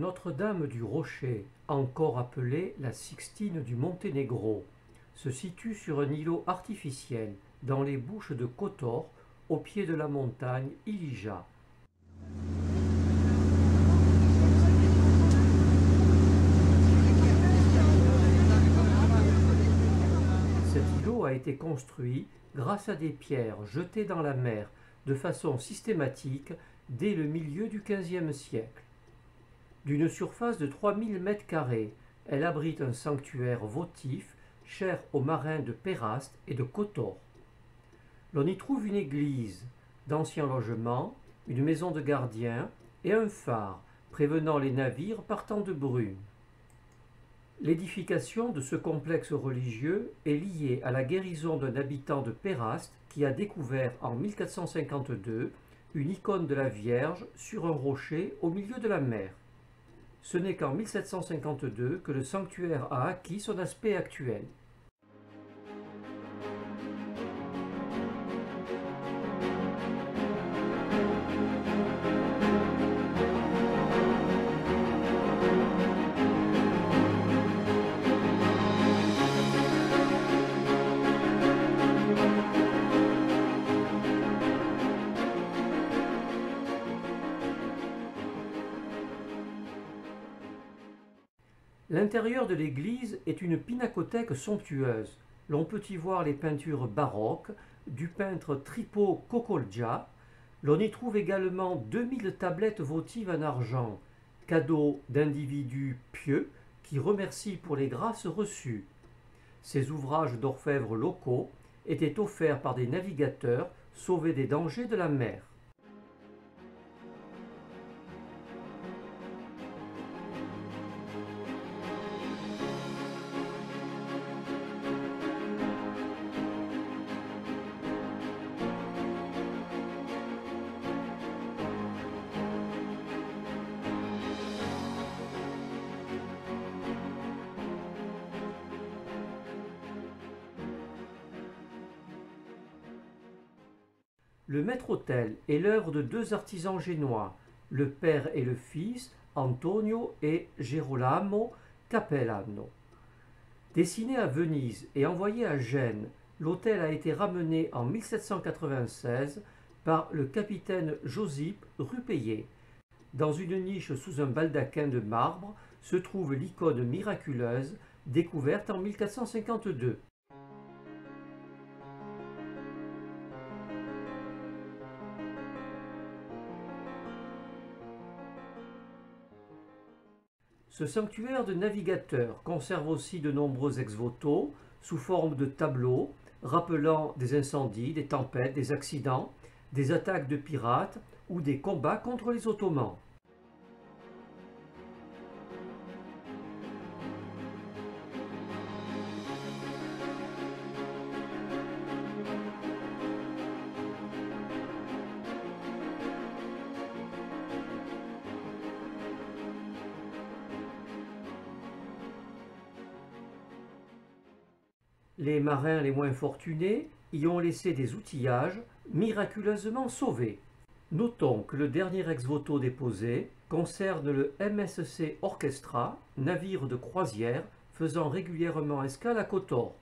Notre-Dame du Rocher, encore appelée la Sixtine du Monténégro, se situe sur un îlot artificiel dans les Bouches de Kotor, au pied de la montagne Ilija. Cet îlot a été construit grâce à des pierres jetées dans la mer de façon systématique dès le milieu du XVe siècle. D'une surface de 3000 m², elle abrite un sanctuaire votif cher aux marins de Péraste et de Kotor. L'on y trouve une église, d'anciens logements, une maison de gardien et un phare prévenant les navires partant de Brune. L'édification de ce complexe religieux est liée à la guérison d'un habitant de Péraste qui a découvert en 1452 une icône de la Vierge sur un rocher au milieu de la mer. Ce n'est qu'en 1752 que le sanctuaire a acquis son aspect actuel. L'intérieur de l'église est une pinacothèque somptueuse. L'on peut y voir les peintures baroques du peintre Trippo Cocolgia. L'on y trouve également 2000 tablettes votives en argent, cadeaux d'individus pieux qui remercient pour les grâces reçues. Ces ouvrages d'orfèvres locaux étaient offerts par des navigateurs sauvés des dangers de la mer. Le maître-autel est l'œuvre de deux artisans génois, le père et le fils, Antonio et Gerolamo Capellano. Dessiné à Venise et envoyé à Gênes, l'autel a été ramené en 1796 par le capitaine Josip Rupéier. Dans une niche sous un baldaquin de marbre se trouve l'icône miraculeuse découverte en 1452. Ce sanctuaire de navigateurs conserve aussi de nombreux ex-voto sous forme de tableaux rappelant des incendies, des tempêtes, des accidents, des attaques de pirates ou des combats contre les Ottomans. Les marins les moins fortunés y ont laissé des outillages miraculeusement sauvés. Notons que le dernier ex-voto déposé concerne le MSC Orchestra, navire de croisière faisant régulièrement escale à Kotor.